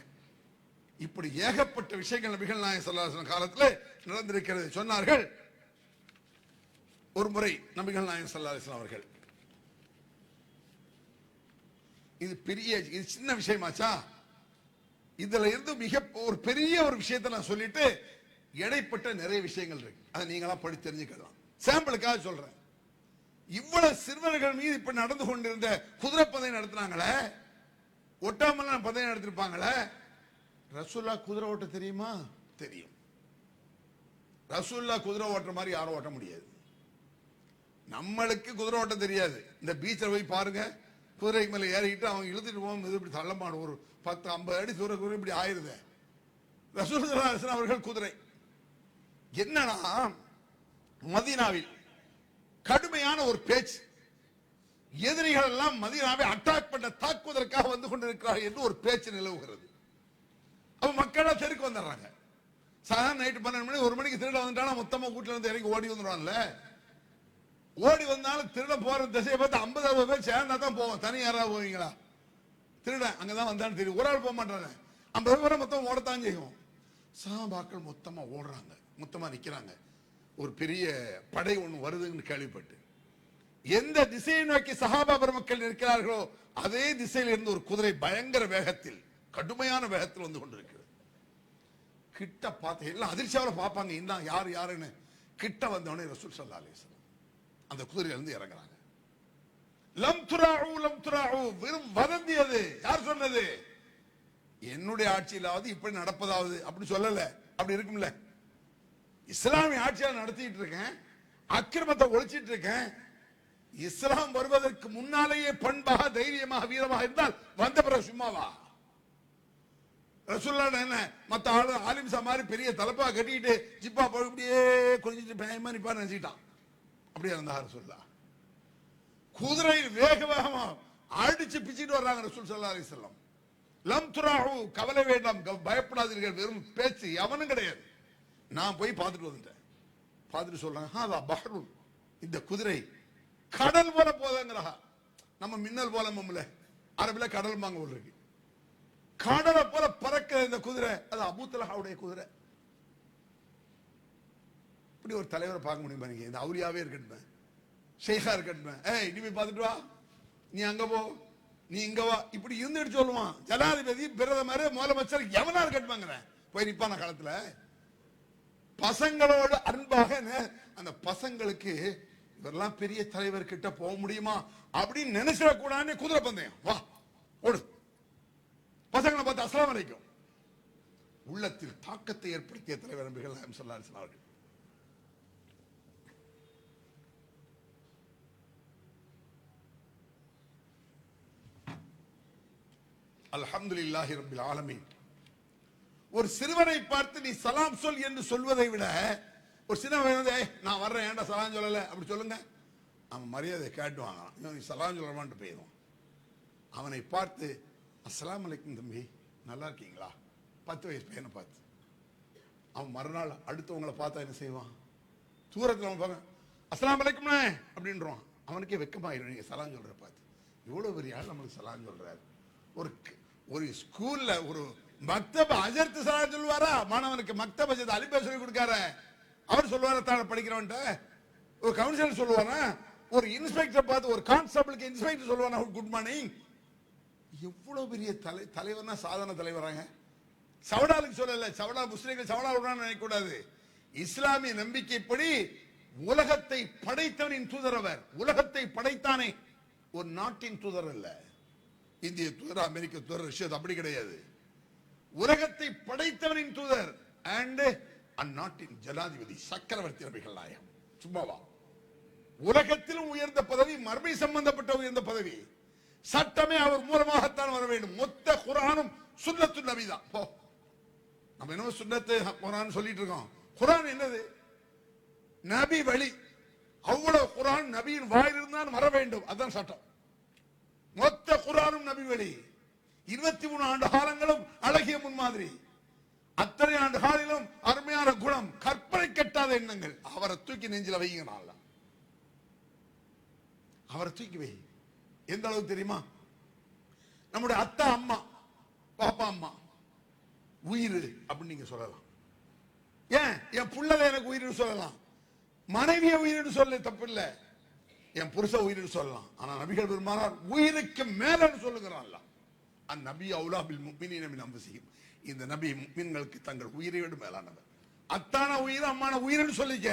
இப்படி ஏகப்பட்ட விஷயங்கள் நபிகள் நாயகம் ஸல்லல்லாஹு அலைஹி வஸல்லம் காலத்தில் நடந்திருக்கிறது. சொன்னார்கள், ஒரு முறை நபிகள் நாயகம் ஸல்லல்லாஹு அலைஹி வஸல்லம் அவர்கள், இது பெரிய, இது சின்ன விஷயமாச்சா, இதுல இருந்து மிக ஒரு பெரிய ஒரு விஷயத்தை நான் சொல்லிட்டு இடைப்பட்ட நிறைய விஷயங்கள் இருக்கு. அதை நீங்களா படித்து தெரிஞ்சுக்கலாம். சாம்பிளுக்காக சொல்றேன். இவ்வளவு சிறுவர்கள் மீது இப்ப நடந்து கொண்டிருந்த குதிரை பந்தயம் நடத்தினாங்களே, ஒட்டாமலாம் பந்தயம் நடத்திருப்பாங்களே. ரசூலுல்லாஹ் குதிரை ஓட்ட தெரியுமா? தெரியும். ரசூலுல்லாஹ் குதிரை ஓட்டுற மாதிரி யாரும் ஓட்ட முடியாது. நம்மளுக்கு குதிரை ஓட்ட தெரியாது. இந்த பீச்சில் போய் பாருங்க, குதிரைக்கு மேல ஏறிக்கிட்டு அவங்க இழுத்துட்டு போகும்போது இப்படி தள்ளமாடு ஒரு 10-50 அடி தூர குதிரை இப்படி ஆயிருது. ரசூலுல்லாஹ் அவர்கள் குதிரை. என்னன்னா, மதீனாவில் கடுமையான ஒரு பேச்சு, எதிரிகள் எல்லாம் மதீனாவை அட்டாக் பண்ண, தாக்குவதற்காக வந்து கொண்டிருக்கிறார்கள் என்று ஒரு பேச்சு நிலவுகிறது. அப்ப மக்கள் தெருக்கு வந்துடுறாங்க. சாதாரண நைட்டு 12 மணி 1 மணிக்கு திருட வந்துட்டானா மொத்தமா வீட்டுல இருந்து இறங்கி ஓடி வந்துடுவான்ல. ஓடி வந்தாலும் திருட போற திசையை பார்த்து 50-60 பேர் சேர்ந்தா தான் போவோம். தனி யாராவது போவீங்களா? திருட அங்கதான் வந்தான்னு தெரியும், ஒரு ஆள் போக மாட்டாங்க. 50 பேரை மொத்தம் ஓடத்தான் செய்யும். சஹாபாக்கள் மொத்தமா ஓடுறாங்க, மொத்தமா நிக்கிறாங்க. ஒரு பெரிய படை ஒண்ணு வருதுன்னு கேள்விப்பட்டு, எந்த திசையை நோக்கி சஹாபா பெருமக்கள் இருக்கிறார்களோ அதே திசையில் இருந்து ஒரு குதிரை பயங்கர வேகத்தில், கடுமையான வேகத்தில் வந்து கொண்டிருக்கிறது. கிட்ட பார்த்து எல்லாம் அதிர்ச்சியால பார்ப்பாங்க, இந்த யாரு யாருன்னு. கிட்ட வந்தவனே ரசூல் ஸல்லல்லாஹு அலைஹி வஸல்லம் அந்த குதிரையில இருந்து இறங்குறாங்க. லம் துராஉ லம் துராஉ, வெறும் வதந்தி அது. யார் சொன்னது? என்னுடைய ஆட்சியிலாவது இப்படி நடப்பதாவது அப்படி சொல்லல. அப்படி இருக்கும்ல. இஸ்லாமிய ஆட்சியால் நடத்திட்டு இருக்கேன், அக்கிரமத்தை ஒழிச்சிட்டு இருக்கேன். இஸ்லாம் வருவதற்கு முன்னாலேயே பண்பாக, தைரியமாக, வீரமாக இருந்தால் வந்த பிறகு சும்மாவா? ரசூலுல்லாஹ் என்ன மத்த ஆளு ஆலிம்சா மாதிரி பெரிய தலப்பா கட்டிட்டு ஜிப்பா அப்படியே கொஞ்சிட்டு பயமா நிப்பான்னு நினைச்சிட்டான். அப்படியே இருந்தா ரசூலுல்லாஹ். குதிரை வேக வேகமா அடிச்சு பிச்சுட்டு வர்றாங்க ரசூல் ஸல்லல்லாஹு அலைஹி வஸல்லம். லம் துராஹு, கவலை வேண்டாம், பயப்படாதீர்கள், வெறும் பேச்சு, எவனும் கிடையாது. நான் போய் பார்த்துட்டு வந்துட்டேன். பார்த்துட்டு சொல்றாங்க, ஹாதா பஹ்ருன், இந்த குதிரை கடல் போல போதங்கிறா. நம்ம மின்னல் போல மம்மல அரபில கடல் மாங்க இருக்கு. கடலை போல பறக்கிற இந்த குதிரை, அது அபூ தல்ஹாவுடைய குதிரை. இப்படி ஒரு தலைவரை பார்க்க முடியுமா நீங்க? இந்த அவுலியாவே இருக்கட்டும், ஷேഖா இருக்கட்டும், ஏய் நீ போய் பார்த்துட்டு வா, நீ அங்க போ, நீ இங்க வா, இப்படி இருந்துட்டு சொல்லுவான். ஜனாதிபதி, பிரதமர், முதலமைச்சர் எவனா இருக்கட்டுமாங்கிற போய் நிப்பான காலத்துல பசங்களோட அன்பாக அந்த பசங்களுக்கு இவரெல்லாம் பெரிய தலைவர் கிட்ட போக முடியுமா அப்படின்னு நினைச்சிடக்கூடாதுன்னு குதிரை பந்தயம், வா ஓடு, பசங்களை பார்த்து அஸ்ஸலாமு அலைக்கும். உள்ளத்தில் தாக்கத்தை ஏற்படுத்திய தலைவர் நபிகள் நாயகம் ஸல்லல்லாஹு அலைஹி வஸல்லம். அல்ஹம்துலில்லாஹி ரப்பில் ஆலமீன். ஒரு சிறுவனை பார்த்து நீ சலாம் சொல் என்று சொல்வதை விட, ஒரு சின்னவன் வந்து நான் வர்றேன் ஏன்டா சலாம் சொல்லல அப்படி சொல்லுங்க, அவன் மரியாதை கேட்டுவாங்க. நீ சலாம் சொல்லமான்ட்டு போயிடுவான். அவனை பார்த்து அஸ்ஸலாமு அலைக்கும் தம்பி, நல்லா இருக்கீங்களா, 10 வயசு பையனை பார்த்து. அவன் மறுநாள் அடுத்தவங்களை பார்த்தா என்ன செய்வான்? தூரத்தில் அவன் பார்க்க அஸ்ஸலாமு அலைக்கும்ண்ணே அப்படின்றான். அவனுக்கே வெக்கமாயிடும் நீங்க சலாம் சொல்ற பார்த்து. இவ்வளவு பெரிய ஆள் நம்மளுக்கு சலாம் சொல்றாரு. ஒரு ஸ்கூல்ல ஒரு மக்தப் அஜர்த்து சலாம் சொல்லுவாரா? மாணவனுக்கு மக்தப் அஜர்த் அலிபே சொல்லி கொடுக்காரு, அவர் சொல்லுவாரா தான படிக்கிறவன்ட்ட? ஒரு கவுன்சிலர் சொல்லுவானா? ஒரு இன்ஸ்பெக்டர் பார்த்து, ஒரு கான்ஸ்டபிளுக்கு இன்ஸ்பெக்டர் சொல்லுவானா குட் மார்னிங்? எவ்வளவு பெரிய தலைவர்னா சாதாரண தலைவராங்க. சவடாலுக்கு சொல்லல, சவடா முஸ்லிம்கள் சவடா விடுறான்னு நினைக்க கூடாது. இஸ்லாமிய நம்பிக்கைப்படி உலகத்தை படைத்தவனின் தூதர் அவர். உலகத்தை படைத்தானே, ஒரு நாட்டின் தூதர் அல்ல. இந்திய தூதர், அமெரிக்க தூதர், ரஷ்யா அப்படி கிடையாது. உலகத்தை படைத்தவனின் தூதர் அண்ட் அந்நாட்டின் ஜனாதிபதி சக்கரவர்த்தி நபிகள் நாயகம். சும்மாவா? உலகத்திலும் உயர்ந்த பதவி, மர்மை சம்பந்தப்பட்ட உயர்ந்த பதவி. சட்டமே அவர் மூலமாகத்தான் வர வேண்டும். மொத்த குர்ஆனும் சுன்னத்து நபி தான். போ, நம்ம என்ன சுன்னத்து குர்ஆன் சொல்லிட்டு இருக்கோம். குர்ஆன் என்னது? நபி வழி. அவ்வளவு குர்ஆன் நபியின் வாயிலிருந்து தான் வர வேண்டும், அதான் சட்டம். மொத்த குர்ஆனும் நபி வழி. 23 ஆண்டு காலங்களும் அழகிய முன்மாதிரி. அத்தனை ஆண்டு காலிலும் அருமையான குணம், கற்பனை கெட்டாத எண்ணங்கள். அவரை தூக்கி நெஞ்சில வைங்க. நாள அவரை தூக்கி வை. எந்த அளவுக்கு தெரியுமா? நம்முடைய அத்தா அம்மா, பாப்பா அம்மா உயிர் அப்படின்னு நீங்க சொல்லலாம். ஏன் என் புள்ளதை எனக்கு உயிர்னு சொல்லலாம், மனைவிய உயிர்னு சொல்ல தப்பு இல்ல, என் புருஷ உயிர்னு சொல்லலாம். ஆனா நபிகள் பெருமானார் உயிருக்கு மேலன்னு சொல்லுகிறான். அந்நபி அவுலா பில் முஃமினீன மின் அன்ஃபுஸிஹிம். இந்த நபி முஃமின்களுக்கு தங்கள் உயிரை விட மேலானவர். அத்தான உயிர், அம்மான உயிர்னு சொல்லிக்க.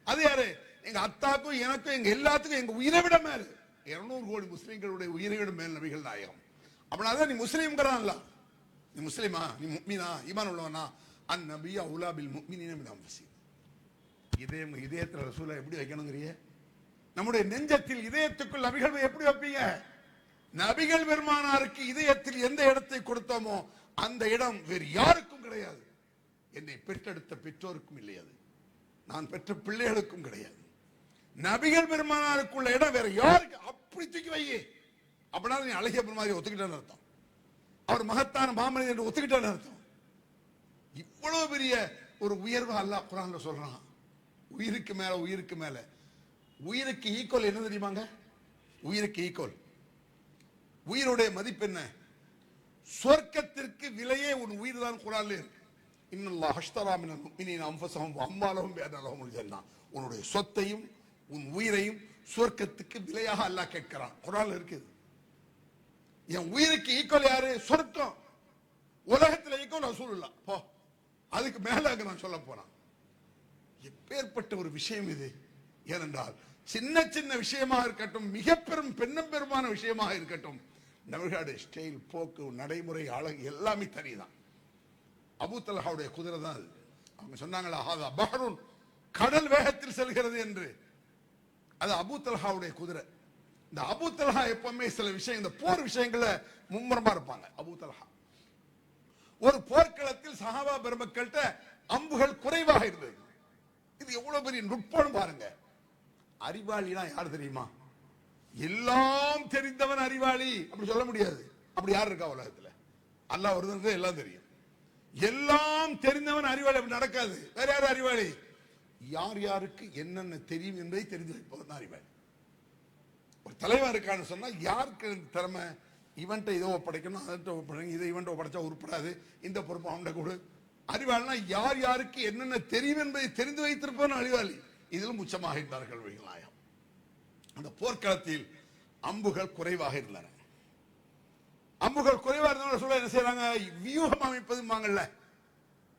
அது யாரு? எங்க அத்தாக்கும் எனக்கும் எங்க எல்லாத்துக்கும் எங்க உயிரை விட மேல். 200 கோடி முஸ்லிம்களுடைய உயிரை விட மேல் நபிகள் நாயகம். அப்படின்னா நீ முஸ்லீம்ங்கிறான்ல, நீ முஸ்லிமா, நீ முஃமினா, ஈமான் உள்ளவனா? அந்நபி அவுலா பில் முஃமினீன மின் அன்ஃபுஸிஹிம். இதயத்துல ரசூலை எப்படி வைக்கணுங்கிறிய? நம்முடைய நெஞ்சத்தில் இதயத்துக்குள் நபிகள் எப்படி வைப்பீங்க? நபிகள் பெருமானாருக்கு இதயத்தில் எந்த இடத்தை கொடுத்தோமோ அந்த இடம் வேறு யாருக்கும் கிடையாது. என்னை பெற்றெடுத்த பெற்றோருக்கும் இல்லை, அது நான் பெற்ற பிள்ளைகளுக்கும் கிடையாது. நபிகள் பெருமானாருக்குள்ள இடம் வேற யாருக்கு? அப்படி தூக்கி வை. அப்படின்னா நீ அழகிய பெருமானை ஒத்துக்கிட்டேன்னு அர்த்தம், அவர் மகத்தான மாமனிதன் என்று ஒத்துக்கிட்டேன்னு அர்த்தம். இவ்வளவு பெரிய ஒரு உயர்வு அல்லாஹ் குர்ஆன்ல சொல்றான். உயிருக்கு மேல, உயிருக்கு மேல. உயிருக்கு ஈக்குவல் என்ன தெரியுமாங்க? உயிருக்கு ஈக்குவல் உயிருடைய மதிப்பு என்ன? சொர்க்கத்திற்கு விலையே உன் உயிர் தான். குர்ஆன்ல இருக்கு. இன்னல்லாஹ் அஷ்தரா மினல் முஃமினீன அன்ஃபுஸஹும் வ அம்வாலஹும் பிஅன்ன லஹுமுல் ஜன்னah. உன்னுடைய சொத்தையும் உன் உயிரையும் சொர்க்கத்துக்கு விலையாக அல்லாஹ் கேட்கிறான். குர்ஆன்ல இருக்குது. என் உயிருக்கு ஈக்குவல் யாரு? சொர்க்கம். உலகத்தில் ஈக்குவல் ரசூலுல்லாஹ். போ, அதுக்கு மேல நான் சொல்ல போறேன். எப்பேற்பட்ட ஒரு விஷயம் இது! ஏனென்றால் சின்ன சின்ன விஷயமாக இருக்கட்டும், மிக பெரும் பெருமான விஷயமாக இருக்கட்டும், நபிகளுடைய ஸ்டைல், போக்கு, நடைமுறை, அழகு எல்லாமே தனிதான். அபூ தல்ஹாவுடைய குதிரை தான் அது. அவங்க சொன்னாங்களா, ஹாதா பஹ்ருன், கடல் வேகத்தில் செல்கிறது என்று. அது அபூ தல்ஹாவுடைய குதிரை. இந்த அபூ தல்ஹா எப்பவுமே சில விஷயம், இந்த போர் விஷயங்கள மும்முரமா இருப்பாங்க. அபூ தல்ஹா ஒரு போர்க்களத்தில் சஹாபா பெருமக்கள்கிட்ட அம்புகள் குறைவாக இருந்தது. இது எவ்வளவு பெரிய நுட்பம் பாருங்க. அறிவாளினா யார் தெரியுமா? எல்லாம் தெரிந்தவன் அறிவாளி அப்படி சொல்ல முடியாது. அப்படி யார் இருக்கா உலகத்துல? அல்லாஹ் ஒருத்தருக்கு எல்லாம் தெரியும். எல்லாம் தெரிந்தவன் அறிவாளி அப்படி நடக்காது. வேற யாரு அறிவாளி? யார் யாருக்கு என்னென்ன தெரியும் என்பதை தெரிந்து வைப்பவன் அறிவாளி. ஒரு தலைவர் இருக்கான்னு சொன்னா யாருக்கு திறமை, இவன்ட்ட இதை ஒப்படைக்கணும், அதை ஒப்படைக்கணும், இதை இவன்ட்ட ஒப்படைச்சா உருப்படாது, இந்த பொறுப்பு அவன்கிட்ட கொடு. அறிவாளினா யார் யாருக்கு என்னென்ன தெரியும் என்பதை தெரிந்து வைத்திருப்பவன் அறிவாளி. இதிலும் உச்சமாக இருந்தார்கள் நாயம். அந்த போர்க்களத்தில் அம்புகள் குறைவாக இருந்தன. அம்புகள் குறைவாக இருந்தவங்க சொல்ல என்ன செய்யறாங்க? வியூகம் அமைப்பது,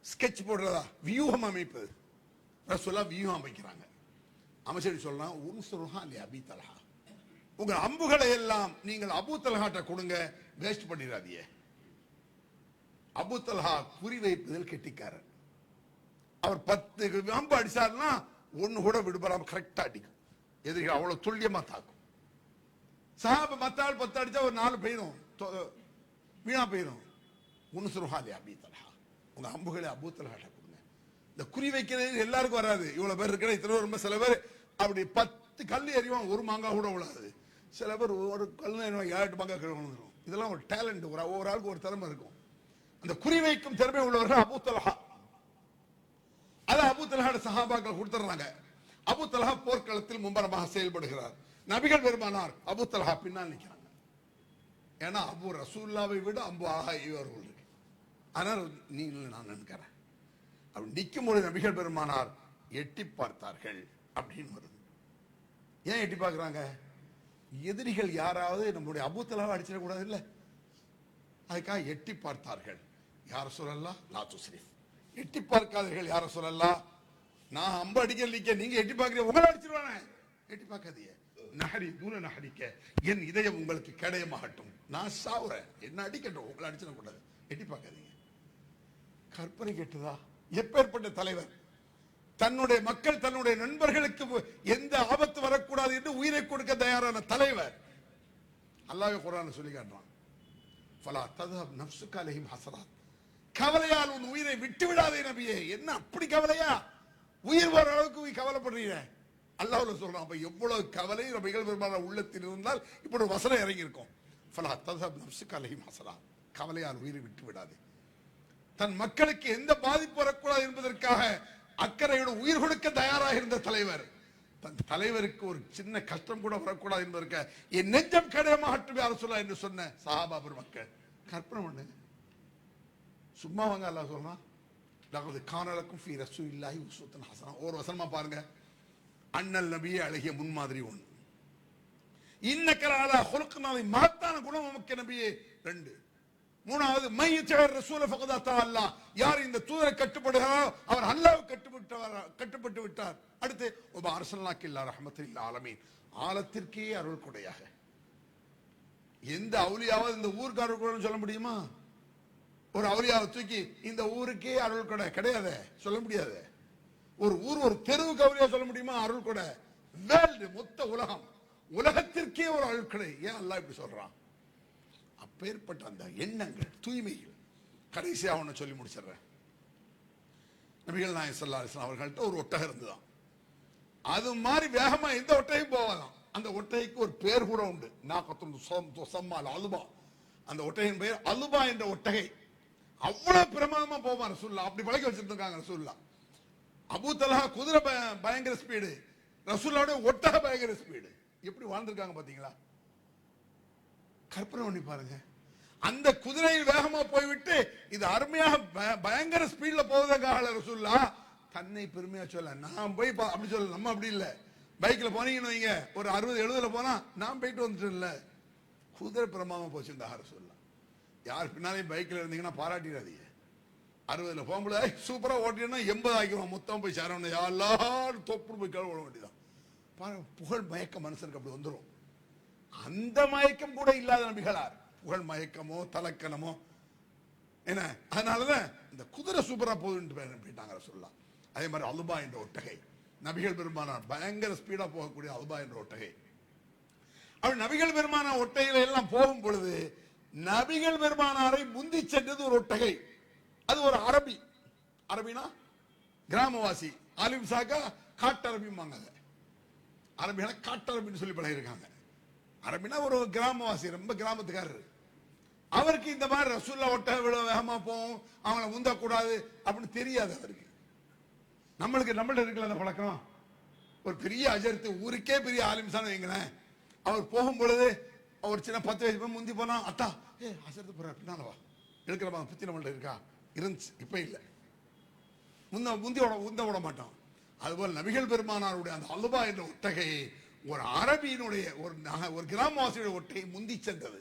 ஸ்கெட்ச் போடுறதா, வியூகம் அமைப்பது. ரசூலா வியூகம் அமைக்கிறாங்க. அமைச்சர் சொல்லலாம், உன்சுருஹா லி அபீ தல்ஹா, உங்க அம்புகளை எல்லாம் நீங்கள் அபூ தல்ஹாட்ட கொடுங்க, வேஸ்ட் பண்ணிடாதீங்க. அபூ தல்ஹா குறி வைப்பதில் கெட்டிக்காரர். அவர் 10 அம்பு அடிச்சாருன்னா ஒண்ணு கூட விடுபடாம கரெக்டா அடிக்கும். எதிரிகள் அவ்வளவு துல்லியமா தாக்கும். சஹாபா மத்தாள் 10 அடிச்சா ஒரு 4 போயிடும், வீணா போயிடும். உன்சுருஹா லி அபீ தல்ஹா, உங்க அம்புகளை அபூ தல்ஹாட்ட கொடுங்க. இந்த குறி வைக்கிறது எல்லாருக்கும் வராது. இவ்வளவு பேர் இருக்கிற இத்தனை ரொம்ப சில பேர் அப்படி 10 கல் எறிவான், ஒரு மாங்காய் கூட விழாது. சில பேர் ஒரு கல் 7-8 மாங்காய் விழுந்துடும். இதெல்லாம் ஒரு டேலண்ட், ஒரு ஆளுக்கு ஒரு திறமை இருக்கும். அந்த குறி வைக்கும் திறமை உள்ளவர்கள் அபூ தல்ஹா. அதை அபூ தல்ஹா சஹாபாக்கள் கொடுத்துறாங்க. அபூ தல்ஹா போர்க்களத்தில் மும்பரமாக செயல்படுகிறார். நபிகள் பெருமானார் அபூ தல்ஹா பின்னால் நிற்கிறாங்க. ஏன்னா அபூ ரசூலுல்லாவை விட அம்பு ஆகா இவர்கள் இருக்கு. ஆனால் நீ நான் நினைக்கிறேன் அப்படி நிற்கும் போது நபிகள் பெருமானார் எட்டி பார்த்தார்கள் அப்படின்னு வருது. ஏன் எட்டி பார்க்கிறாங்க? எதிரிகள் யாராவது நம்முடைய அபூ தல்ஹாவை அடிச்சிடக்கூடாது இல்ல, அதுக்காக எட்டி பார்த்தார்கள். யார சொல்லலாம், லா துஸ்ரிஃப், எட்டி பார்க்காதீர்கள் யார சொல்லலாம். நான் அம்பு அடிக்க நீங்க எட்டி பார்க்கிறீங்க, உங்களை அடிச்சிருவானே, எட்டி பார்க்காதீங்க. நஹரி தூர நஹரிக்க, என் இதயம் உங்களுக்கு கேடயமாகட்டும், நான் சாவுறேன், என்ன அடிக்கட்டும், உங்களை அடிச்சிடக்கூடாது, எட்டி பார்க்காதீங்க. கற்பனை கேட்டுதா? எப்பேற்பட்ட தலைவர்! தன்னுடைய மக்கள், தன்னுடைய நண்பர்களுக்கு எந்த ஆபத்து வரக்கூடாது என்று உயிரை கொடுக்க தயாரான தலைவர். அல்லாஹ் குர்ஆன்ல சொல்லி காட்டுறான், ஃபலா தذهب نفسك عليهم حسرات, கவலையால் உன் உயிரை விட்டு விடாதே நபியே. என்ன அப்படி கவலையா? உயிர் வர அளவுக்கு கவலைப்படுறீங்க அல்லாஹ்ல சொல்றான். அப்ப எவ்வளவு கவலை நபிகள் பெருமானார் உள்ளத்தில் இருந்தால் இப்படி ஒரு வசனம் இறங்கி இருக்கும். ஃபலா தذهب نفسك عليهم حسرات, கவலையால் உயிரை விட்டு விடாதே. தன் மக்களுக்கு எந்த பாதிப்பு வரக்கூடாது என்பதற்காக அக்கறையோடு உயிர் கொடுக்க தயாராக இருந்த தலைவர். தன் தலைவருக்கு ஒரு சின்ன கஷ்டம் கூட வரக்கூடாது என்பதற்காக என் நெஞ்சம் கடையமாகட்டும் யார் சொல்ல என்று சொன்ன சஹாபா பெருமக்கள். கற்பனை பண்ணுங்க, சும்மா வாங்க. அல்லாஹ் சொல்றான், லகது கானலக்கும் ஃபீ ரசூலில்லாஹி உஸ்வத்துன் ஹஸனா. ஒரு வசனமா பாருங்க, அண்ணல் நபியே அழகிய முன்மாதிரி ஒன்று. இன்னக லஅலா குலுகின் அதீம், மகத்தான குணம் உமக்கு நபியே. 2. 3வது, மையத்தர் ரசூல ஃபகத் அத்தா அல்லாஹ், யார் இந்த தூதரை கட்டுப்படுகிறாரோ அவர் அல்லாஹ்வுக்கு கட்டுப்பட்டு விட்டார். அடுத்து, வ அர்ஸல்னாக இல்லா ரஹ்மத்தல் லில் ஆலமீன், ஆலத்திற்கே அருள் கொடையாக. எந்த அவுலியாவது இந்த ஊருக்கு அருள் கொடைன்னு சொல்ல முடியுமா? ஒரு அவுலியாவை தூக்கி இந்த ஊருக்கே அருள் கொடை கிடையாது, சொல்ல முடியாது. ஒரு ஊர், ஒரு தெருவுக்கு அவுலியா சொல்ல முடியுமா அருள் கொடை? வேர்ல்டு, மொத்த உலகம், உலகத்திற்கே ஒரு அருள் கொடை. ஏன் அல்லாஹ் இப்படி சொல்றான்? அப்பேற்பட்ட அந்த எண்ணங்கள், தூய்மைகள். கடைசியா ஒண்ணு சொல்லி முடிச்சிடுறேன். நபிகள் நாயகம் ஸல்லல்லாஹு அலைஹி வஸல்லம் அவர்கள்ட்ட ஒரு ஒட்டகம் இருந்துதான். அது மாதிரி வேகமா எந்த ஒட்டகையும் போவாதான். அந்த ஒட்டகைக்கு ஒரு பேர் கூட உண்டு, நாகத்துன் துஸம்மால் அலுபா. அந்த ஒட்டகையின் பெயர் அலுபா என்ற ஒட்டகை. அவ்வளவு பிரமாதமா போவான் ரசூலுல்லாஹ், அப்படி பழக்கி வச்சிருக்காங்க ரசூலுல்லாஹ். அபூ தல்ஹா குதிரை பயங்கர ஸ்பீடு, ரசூலுல்லாஹ்வுடைய ஒட்டக பயங்கர ஸ்பீடு. எப்படி வாழ்ந்திருக்காங்க பாத்தீங்களா? கற்பனை பண்ணி பாருங்க. அந்த குதிரையில் வேகமா போய்விட்டு இது அருமையாக பயங்கர ஸ்பீட்ல போவதற்காக ரசூலுல்லாஹ் தன்னை பெருமையா சொல்ல, நான் போய் அப்படி சொல்ல. நம்ம அப்படி இல்ல, பைக்ல போனீங்கன்னு வைங்க, ஒரு 60-70 போனா நான் போயிட்டு வந்துட்டு இல்ல, குதிரை பிரமாதமா போச்சு இந்த ரசூலுல்லாஹ். யார் பின்னாலே பைக்ல இருந்தீங்கன்னா பாராட்டிடாதீங்க. 60 போகும்போது சூப்பரா ஓட்டினா 80 ஆக்கிடுவோம், மொத்தம் போய் சேரணும், எல்லாரும் தொப்பு போய் கழுவ வேண்டியதான். புகழ் மயக்க மனுஷனுக்கு அப்படி வந்துடும். அந்த மயக்கம் கூட இல்லாத நபிகளார் புகழ் மயக்கமோ தலக்கணமோ என்ன. அதனாலதான் இந்த குதிரை சூப்பரா போகுதுன்னு போயிட்டாங்க சொல்லலாம். அதே மாதிரி அலுபா என்ற ஒட்டகை, நபிகள் பெருமானார் பயங்கர ஸ்பீடா போகக்கூடிய அலுபா என்ற ஒட்டகை. அவள் நபிகள் பெருமான ஒட்டகைகள் எல்லாம் போகும் பொழுது நபிகள் பெருமானாரை முந்தி சென்றது ஒரு ஒட்டகை. அது ஒரு அரபி. அரபினா கிராமவாசி. ஆலிம் சாக்கா காட்டரபிம்பாங்க. அரபினா காட்டரபின்னு சொல்லி பழகிருக்காங்க. அரபினா ஒரு கிராமவாசி, ரொம்ப கிராமத்துக்காரர். அவருக்கு இந்த மாதிரி ரசூல்லா ஒட்டகை இவ்வளவு வேகமா போகும், அவங்கள முந்தக்கூடாது அப்படின்னு தெரியாது அவருக்கு. நம்மள்ட்ட இருக்கல அந்த பழக்கம். ஒரு பெரிய அஜர்த்து, ஊருக்கே பெரிய ஆலிம்சான வைங்களேன், அவர் போகும் பொழுது அவர் சின்ன 10 வயசு முந்தி போனா, அத்தா அஜர்த்து போற பின்னாலவா எடுக்கிற புத்தி நம்மள்ட்ட இருக்கா இருந்துச்சு, இப்ப இல்லை. முந்த விட மாட்டோம். அதுபோல் நபிகள் பெருமானாருடைய அந்த அலுபா என்ற ஒட்டகையை ஒரு அரபியினுடைய ஒரு கிராமவாசியுடைய ஒட்டகை முந்தி சென்றது.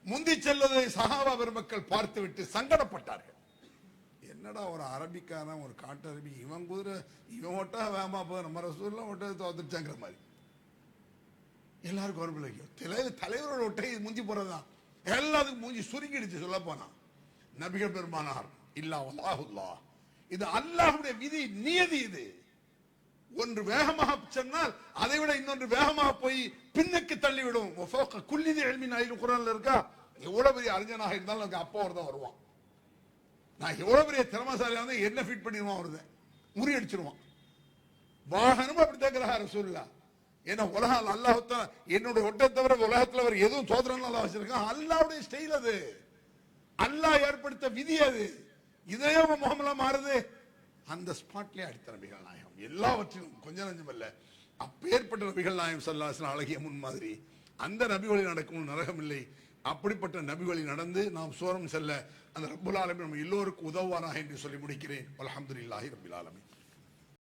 முந்தி செல்வதை சஹாபா பெருமக்கள் பார்த்து விட்டு சங்கடப்பட்டார்கள். என்னடா ஒரு அரபிக்காரன், ஒரு காட்டு அரபி, இவன் குதிரை இவன் ஒட்டா வேமா போது, நம்ம ரசூல்லாம் ஒட்டகை தோத்துச்சாங்கிற மாதிரி எல்லாருக்கும் ஒரு தலைவரோட ஒட்டகை முந்தி போறதுதான். எல்லாத்துக்கும் மூஞ்சி சுருங்கிடுச்சு. சொல்ல போனா நபிகள் பெருமானார் இல்லா வல்லாஹுல்லா, இது அல்லாஹ்வுடைய விதி, நியதி. இது ஒன்று வேகமாக சென்றால் அதை விட இன்னொன்று வேகமாக போய் பின்னுக்கு தள்ளிவிடும். குல்லிதி எல்மின் ஐல் குர்ஆன்ல இருக்கா. எவ்வளவு பெரிய அறிஞனாக இருந்தாலும் எனக்கு அப்பா ஒருதான் வருவான். நான் எவ்வளவு பெரிய திறமசாலியா இருந்தா என்ன ஃபிட் பண்ணிடுவான், வருது முறியடிச்சிருவான். வாகனம் அப்படி தேக்கிறா ரசூலுல்லாஹ். ஏன்னா உலகம் அல்லாஹ் என்னுடைய ஒட்டத்தை தவிர உலகத்தில் அவர் எதுவும் தோத்திரம் நல்லா வச்சிருக்கான். அல்லாஹ்வுடைய ஸ்டைல் அது, அல்லாஹ் ஏற்படுத்த விதி அது. இதே முகமலா மாறுது, அந்த ஸ்பாட்லயே அடித்த நபிகள் நாயகம். எல்லாவற்றிலும் கொஞ்சம் நஞ்சம் அல்ல, அப்பேற்பட்ட நபிகள் நாயகம் ஸல்லல்லாஹு அலைஹி வஸல்லம் அழகிய முன் மாதிரி. அந்த நபி வழி நடக்கும் நரகம் இல்லை. அப்படிப்பட்ட நபி வழி நடந்து நாம் சோரம் செல்ல அந்த ரப்புல் ஆலமீன் நம்ம எல்லோருக்கும் உதவுவானாக என்று சொல்லி முடிக்கிறேன். அல்ஹம்துலில்லாஹி ரப்பில் ஆலமீன்.